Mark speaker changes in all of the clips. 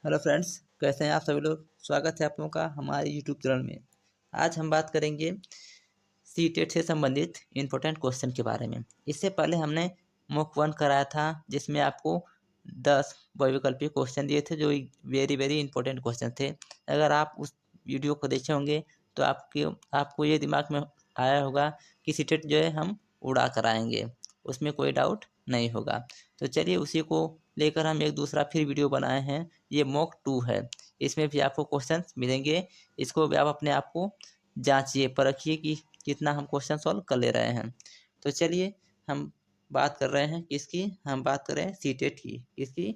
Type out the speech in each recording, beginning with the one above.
Speaker 1: Hello friends, कैसे हैं आप सभी लोग। स्वागत है आप लोगों का हमारे यूट्यूब चैनल में। आज हम बात करेंगे सी टेट से संबंधित इम्पोर्टेंट क्वेश्चन के बारे में। इससे पहले हमने मॉक 1 कराया था, जिसमें आपको 10 बहुविकल्पीय क्वेश्चन दिए थे जो वेरी वेरी इंपॉर्टेंट क्वेश्चन थे। अगर आप उस वीडियो को देखे होंगे तो आपको ये दिमाग में आया होगा कि सी टेट जो है हम उड़ा कर आएंगे, उसमें कोई डाउट नहीं होगा। तो चलिए उसी को लेकर हम एक दूसरा फिर वीडियो बनाए हैं। ये मॉक 2 है, इसमें भी आपको क्वेश्चन मिलेंगे। इसको भी आप अपने आप को जांचिए, परखिए कि कितना हम क्वेश्चन सॉल्व कर ले रहे हैं। तो चलिए हम बात कर रहे हैं किसकी, हम बात कर रहे हैं सी टेट की। इसकी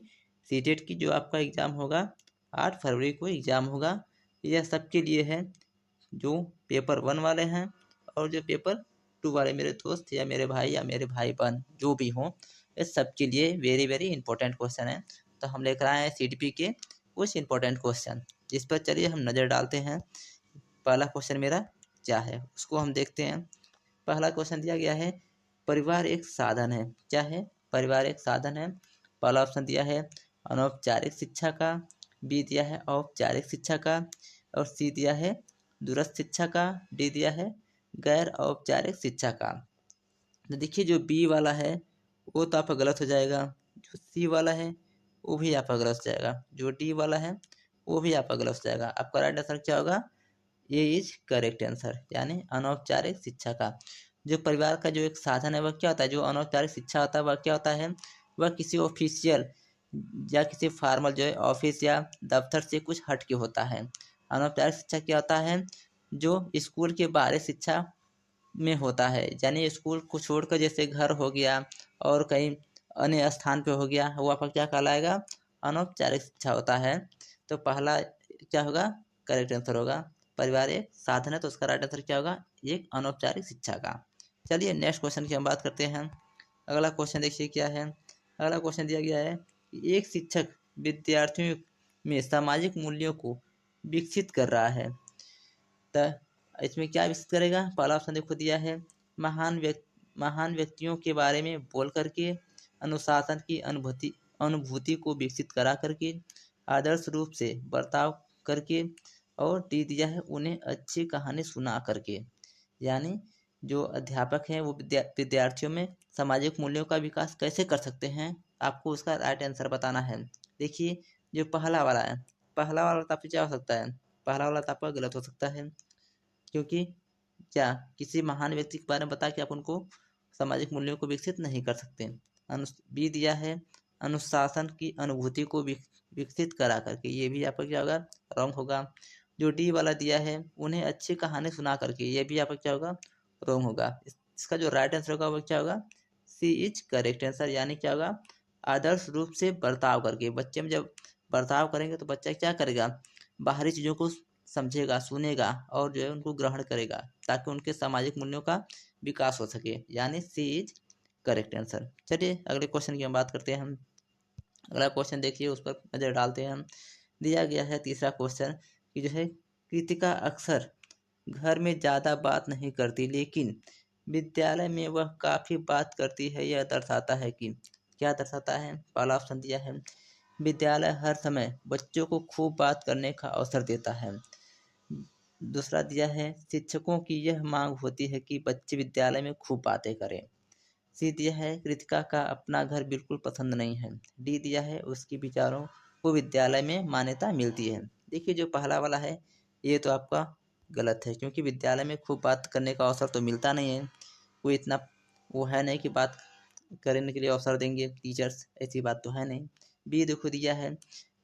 Speaker 1: सी टेट की जो आपका एग्ज़ाम होगा 8 फरवरी को एग्ज़ाम होगा। यह सबके लिए है जो पेपर 1 वाले हैं और जो पेपर 2 वाले मेरे दोस्त या मेरे भाई या मेरे भाई बहन जो भी हों, इस सब के लिए वेरी वेरी इंपॉर्टेंट क्वेश्चन है। तो हम लेकर आए हैं सीटीपी के कुछ इंपॉर्टेंट क्वेश्चन, जिस पर चलिए हम नज़र डालते हैं। पहला क्वेश्चन मेरा क्या है उसको हम देखते हैं। पहला क्वेश्चन दिया गया है, परिवार एक साधन है। क्या है? परिवार एक साधन है। पहला ऑप्शन दिया है अनौपचारिक शिक्षा का, बी दिया है औपचारिक शिक्षा का, और सी दिया है दूरस्थ शिक्षा का, डी दिया है गैर औपचारिक शिक्षा का। तो देखिए जो बी वाला है वो तो आपका गलत हो जाएगा, जो सी वाला है वो भी आपका गलत हो जाएगा, जो डी वाला है वो भी आपका गलत हो जाएगा। आपका राइट आंसर क्या होगा? ये इज करेक्ट आंसर, यानी अनौपचारिक शिक्षा का। जो परिवार का जो एक साधन है वह क्या होता है? जो अनौपचारिक शिक्षा होता है वह क्या होता है? वह किसी ऑफिशियल या किसी फॉर्मल जो है ऑफिस या दफ्तर से कुछ हट के होता है। अनौपचारिक शिक्षा क्या होता है? जो स्कूल के बाहरी शिक्षा में होता है, यानी स्कूल को छोड़कर जैसे घर हो गया और कहीं अन्य स्थान पे हो गया, वो आपका क्या कहलाएगा? अनौपचारिक शिक्षा होता है। तो पहला क्या होगा? करेक्ट आंसर होगा। परिवार एक साधन है, तो उसका राइट आंसर क्या होगा? एक अनौपचारिक शिक्षा का। चलिए नेक्स्ट क्वेश्चन की हम बात करते हैं। अगला क्वेश्चन देखिए क्या है। अगला क्वेश्चन दिया गया है कि एक शिक्षक विद्यार्थियों में सामाजिक मूल्यों को विकसित कर रहा है। तो इसमें क्या विकसित करेगा? पहला ऑप्शन देखो दिया है महान व्यक्तियों के बारे में बोल करके, अनुशासन की अनुभूति को विकसित करा करके, आदर्श रूप से बर्ताव करके, और डी दिया है उन्हें अच्छी कहानी सुना करके। यानी जो अध्यापक हैं वो विद्यार्थियों में सामाजिक मूल्यों का विकास कैसे कर सकते हैं, आपको उसका राइट आंसर बताना है। देखिए जो पहला वाला है, पहला वाला तो आपसे क्या हो सकता है? पहला वाला तो आपका गलत हो सकता है, क्योंकि क्या किसी महान व्यक्ति के बारे में बता के आप उनको सामाजिक मूल्यों को विकसित नहीं कर सकते। बी दिया है अनुशासन की अनुभूति को विकसित करा करके, ये भी आपका क्या होगा? रॉन्ग होगा। जो डी वाला दिया है उन्हें अच्छी कहानी सुना करके, ये भी आपका क्या होगा? रॉन्ग होगा। इसका जो राइट आंसर होगा वो क्या होगा? सी इज करेक्ट आंसर, यानी क्या होगा? आदर्श रूप से बर्ताव करके। बच्चे में जब बर्ताव करेंगे तो बच्चा क्या करेगा? बाहरी चीज़ों को समझेगा, सुनेगा और जो है उनको ग्रहण करेगा, ताकि उनके सामाजिक मूल्यों का विकास हो सके, यानी सी इज करेक्ट आंसर। चलिए अगले क्वेश्चन की हम बात करते हैं। हम अगला क्वेश्चन देखिए, उस पर नजर डालते हैं हम। दिया गया है तीसरा क्वेश्चन कि जो है कृतिका अक्सर घर में ज़्यादा बात नहीं करती, लेकिन विद्यालय में वह काफ़ी बात करती है। यह दर्शाता है कि क्या दर्शाता है? पहला ऑप्शन दिया है विद्यालय हर समय बच्चों को खूब बात करने का अवसर देता है। दूसरा दिया है शिक्षकों की यह मांग होती है कि बच्चे विद्यालय में खूब बातें करें। सी दिया है कृतिका का अपना घर बिल्कुल पसंद नहीं है। डी दिया है उसके विचारों को विद्यालय में मान्यता मिलती है। देखिए जो पहला वाला है ये तो आपका गलत है, क्योंकि विद्यालय में खूब बात करने का अवसर तो मिलता नहीं है। कोई इतना वो है नहीं कि बात करने के लिए अवसर देंगे टीचर्स, ऐसी बात तो है नहीं। बी देखो दिया है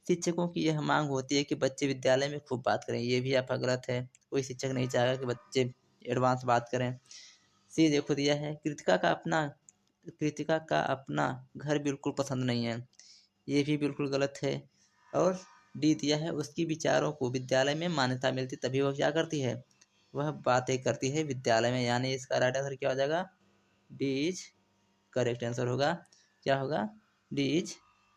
Speaker 1: शिक्षकों की यह मांग होती है कि बच्चे विद्यालय में खूब बात करें, ये भी आपका गलत है। कोई शिक्षक नहीं चाहेगा कि बच्चे एडवांस बात करें। सी देखो दिया है कृतिका का अपना घर बिल्कुल पसंद नहीं है, ये भी बिल्कुल गलत है। और डी दिया है उसकी विचारों को विद्यालय में मान्यता मिलती, तभी वह क्या करती है? वह बातें करती है विद्यालय में, यानी इसका राइट आंसर क्या हो जाएगा? डी इज करेक्ट आंसर होगा। क्या होगा? डी इज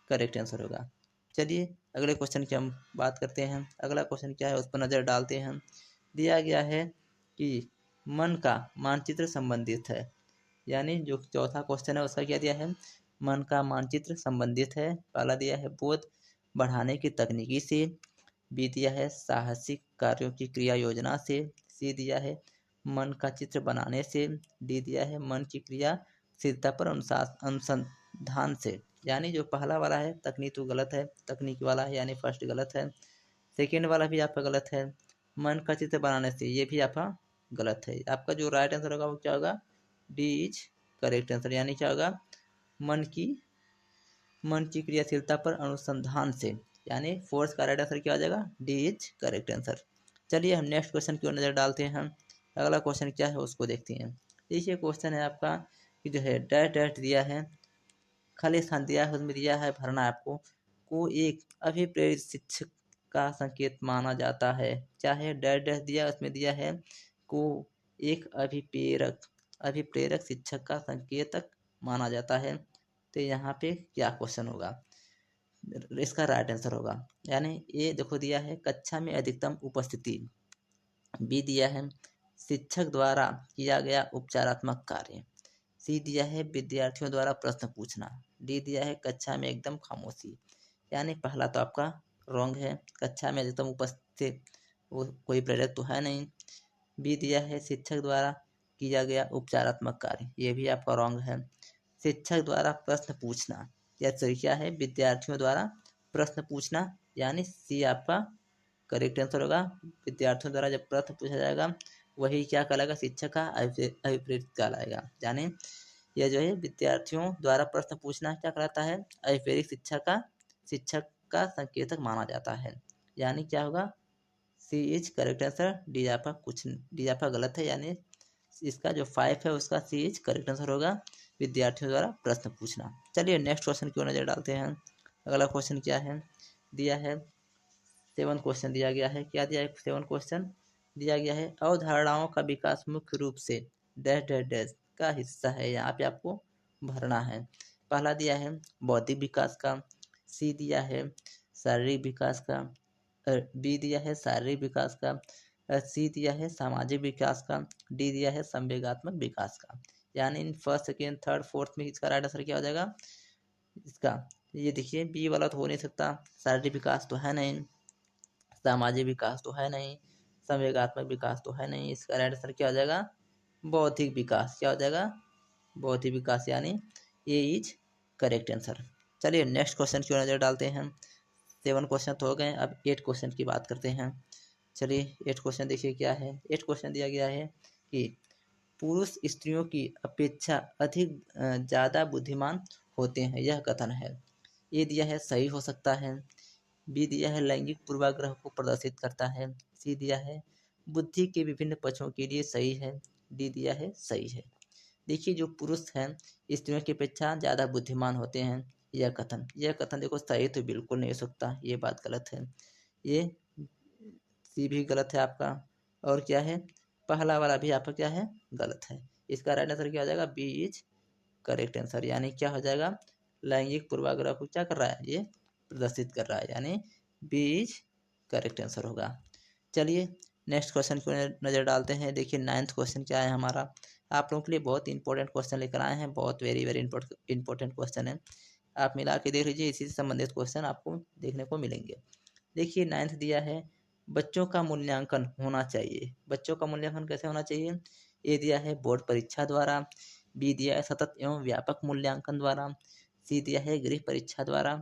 Speaker 1: करेक्ट आंसर होगा। चलिए अगले क्वेश्चन की हम बात करते हैं। अगला क्वेश्चन क्या है उस पर नज़र डालते हैं। दिया गया है कि मन का मानचित्र संबंधित है, यानी जो चौथा क्वेश्चन है उसका क्या दिया है? मन का मानचित्र संबंधित है। पहला दिया है बोध बढ़ाने की तकनीकी से, बी दिया है साहसिक कार्यों की क्रिया योजना से, सी दिया है मन का चित्र बनाने से, डी दिया है मन की क्रियाशीलता पर अनुसंधान से। यानी जो पहला वाला है तकनीक तो गलत है, तकनीक वाला है यानी फर्स्ट गलत है। सेकेंड वाला भी आपका गलत है, मन का चित्र बनाने से ये भी आपका गलत है। आपका जो राइट आंसर होगा वो क्या होगा, डी इज करेक्ट आंसर, यानी क्या होगा मन की क्रियाशीलता पर अनुसंधान से, यानी फोर्थ का राइट आंसर क्या हो जाएगा, डी इज करेक्ट आंसर। चलिए हम नेक्स्ट क्वेश्चन की ओर नज़र डालते हैं। अगला क्वेश्चन क्या है उसको देखते हैं। देखिए क्वेश्चन है आपका कि जो है डैश डैश दिया है, खाली स्थान दिया है, उसमें दिया है भरना है आपको, को एक अभिप्रेरित शिक्षक का संकेत माना जाता है। चाहे डैश डैश दिया, उसमें दिया है को एक अभिप्रेरक शिक्षक का संकेतक माना जाता है। तो यहाँ पे क्या क्वेश्चन होगा, इसका राइट आंसर होगा, यानी ए देखो दिया है कक्षा में अधिकतम उपस्थिति, बी दिया है शिक्षक द्वारा किया गया उपचारात्मक कार्य, सी दिया है विद्यार्थियों द्वारा प्रश्न पूछना, डी दिया है कक्षा में एकदम खामोशी। यानी पहला तो आपका रॉन्ग है, कक्षा में अधिकतम उपस्थित वो कोई प्रेरक तो है नहीं। बी दिया है शिक्षक द्वारा किया गया उपचारात्मक कार्य, ये भी आपका रॉन्ग है। शिक्षक द्वारा प्रश्न पूछना, या सही क्या है विद्यार्थियों द्वारा प्रश्न पूछना, यानी सी आपका करेक्ट आंसर होगा। विद्यार्थियों द्वारा जब प्रश्न पूछा जाएगा वही क्या कहलाएगा, शिक्षक का अभिप्रेरित कहलाएगा। यानी यह जो है विद्यार्थियों द्वारा प्रश्न पूछना क्या कहलाता है, अभिप्रेरित शिक्षक का संकेतक माना जाता है। यानी क्या होगा, सी इज करेक्ट आंसर, डी आपका गलत है, यानी इसका जो 5 है उसका सी इज करेक्ट आंसर होगा, विद्यार्थियों द्वारा प्रश्न पूछना। चलिए नेक्स्ट क्वेश्चन की ओर नजर डालते हैं। अगला क्वेश्चन क्या है, दिया है 7 क्वेश्चन दिया गया है, क्या दिया है 7 क्वेश्चन दिया गया है, अवधारणाओं का विकास मुख्य रूप से डैश डैश डैश का हिस्सा है। यहाँ पे आपको भरना है। पहला दिया है बौद्धिक विकास का, सी दिया है शारीरिक विकास का, बी दिया है शारीरिक विकास का, सी दिया है सामाजिक विकास का, डी दिया है संवेगात्मक विकास का। यानी in first second third fourth में इसका राइट आंसर क्या हो जाएगा, इसका ये देखिए बी वाला तो हो नहीं सकता, शारीरिक विकास तो है नहीं, सामाजिक विकास तो है नहीं, संवेगात्मक विकास तो है नहीं, इसका राइट आंसर क्या हो जाएगा, बौद्धिक विकास। क्या हो जाएगा, बौद्धिक विकास, यानी ए इज करेक्ट आंसर। चलिए नेक्स्ट क्वेश्चन की ओर नजर डालते हैं। 7 क्वेश्चन तो हो गए, अब 8 क्वेश्चन की बात करते हैं। चलिए 8 क्वेश्चन देखिए क्या है। 8 क्वेश्चन दिया गया है कि पुरुष स्त्रियों की अपेक्षा अधिक ज़्यादा बुद्धिमान होते हैं, यह कथन है। ए दिया है सही हो सकता है, बी दिया है लैंगिक पूर्वाग्रह को प्रदर्शित करता है, सी दिया है बुद्धि के विभिन्न पक्षों के लिए सही है, डी दिया है सही है। देखिए जो पुरुष हैं स्त्रियों की अपेक्षा ज़्यादा बुद्धिमान होते हैं, यह कथन देखो सही तो बिल्कुल नहीं हो सकता, ये बात गलत है। ये सी भी गलत है आपका, और क्या है पहला वाला भी आपका क्या है गलत है। इसका राइट आंसर क्या हो जाएगा, बी इज करेक्ट आंसर, यानी क्या हो जाएगा, लैंगिक पूर्वाग्रह को क्या कर रहा है, ये प्रदर्शित कर रहा है, यानी बी इज करेक्ट आंसर होगा। चलिए नेक्स्ट क्वेश्चन को नज़र डालते हैं। देखिए 9th क्वेश्चन क्या है हमारा, आप लोगों के लिए बहुत इंपॉर्टेंट क्वेश्चन लेकर आए हैं, बहुत वेरी वेरी इंपॉर्टेंट क्वेश्चन है। आप मिला के देख लीजिए, इसी से संबंधित क्वेश्चन आपको देखने को मिलेंगे। देखिए 9th दिया है बच्चों का मूल्यांकन होना चाहिए, बच्चों का मूल्यांकन कैसे होना चाहिए, ए दिया है बोर्ड परीक्षा द्वारा, बी दिया है सतत एवं व्यापक मूल्यांकन द्वारा, सी दिया है गृह परीक्षा द्वारा,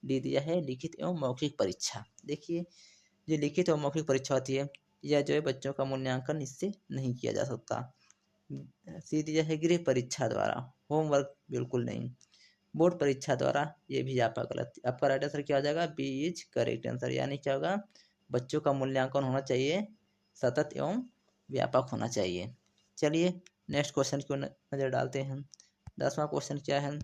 Speaker 1: डी दिया है लिखित एवं मौखिक परीक्षा। देखिए जो लिखित एवं मौखिक परीक्षा होती है यह जो है बच्चों का मूल्यांकन इससे नहीं किया जा सकता। सी दिया है गृह परीक्षा द्वारा, होमवर्क बिल्कुल नहीं, बोर्ड परीक्षा द्वारा, ये भी आपका गलत। आपका राइट आंसर क्या हो जाएगा, बी इज करेक्ट आंसर, यानी क्या होगा, बच्चों का मूल्यांकन होना चाहिए सतत एवं व्यापक होना चाहिए। चलिए नेक्स्ट क्वेश्चन को नज़र डालते हैं। 10वां क्वेश्चन क्या है,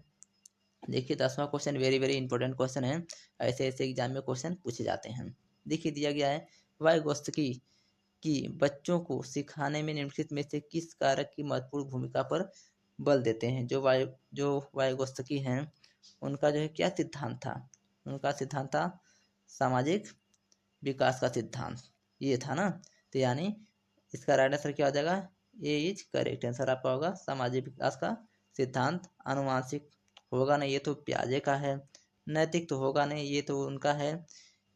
Speaker 1: देखिए 10वां question very very important question है, ऐसे ऐसे एग्जाम में क्वेश्चन पूछे जाते हैं। देखिए दिया गया है वाइगोत्स्की कि बच्चों को सिखाने में निम्नलिखित में से किस कारक की महत्वपूर्ण भूमिका पर बल देते हैं। जो वाइगोत्स्की हैं उनका जो है क्या सिद्धांत था, उनका सिद्धांत था सामाजिक विकास का सिद्धांत, ये था ना। तो यानी इसका राइट आंसर क्या हो जाएगा, ए इज करेक्ट आंसर आपका होगा सामाजिक विकास का सिद्धांत। अनुवांशिक होगा ना, ये तो प्याजे का है, नैतिक तो होगा नहीं, ये तो उनका है।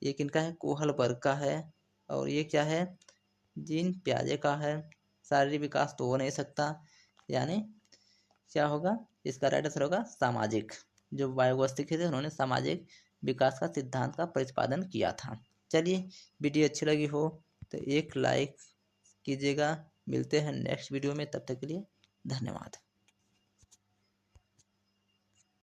Speaker 1: ये किनका है? कोहलबर्ग का है। और ये क्या है? जीन पियाजे का है। शारीरिक विकास तो हो नहीं सकता, यानी क्या होगा? इसका राइट आंसर होगा सामाजिक। जो वाइगोत्स्की थे उन्होंने सामाजिक विकास का सिद्धांत का प्रतिपादन किया था। चलिए, वीडियो अच्छी लगी हो तो एक लाइक कीजिएगा। मिलते हैं नेक्स्ट वीडियो में, तब तक के लिए धन्यवाद।